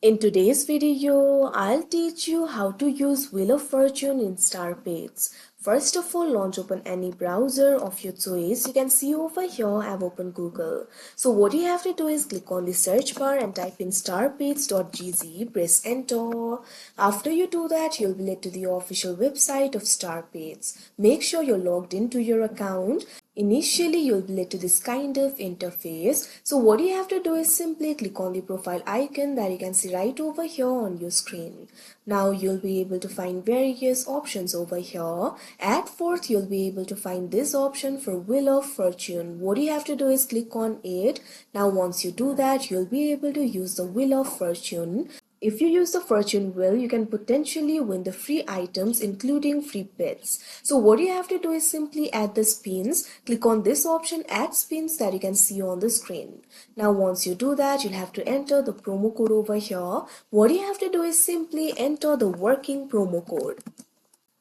In today's video, I'll teach you how to use Wheel of Fortune in StarPets. First of all, launch open any browser of your choice. You can see over here I've opened Google. So what you have to do is click on the search bar and type in starpets.gz, press enter. After you do that, you'll be led to the official website of StarPets. Make sure you're logged into your account. Initially, you'll be led to this kind of interface. So what you have to do is simply click on the profile icon that you can see right over here on your screen. Now you'll be able to find various options over here. At first, you'll be able to find this option for Wheel of Fortune. What you have to do is click on it. Now once you do that, you'll be able to use the Wheel of Fortune. If you use the fortune wheel, you can potentially win the free items including free pets. So what you have to do is simply add the spins. Click on this option add spins that you can see on the screen. Now once you do that, you'll have to enter the promo code over here. What you have to do is simply enter the working promo code.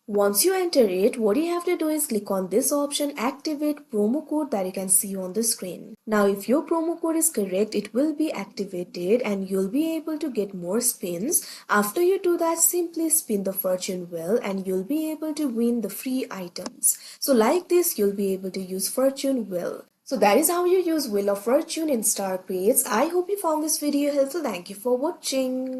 Once you enter it, what you have to do is click on this option activate promo code that you can see on the screen. Now if your promo code is correct, it will be activated and you'll be able to get more spins. After you do that, simply spin the fortune wheel and you'll be able to win the free items. So like this, you'll be able to use fortune wheel. So that is how you use Wheel of Fortune in StarPets. I hope you found this video helpful. Thank you for watching.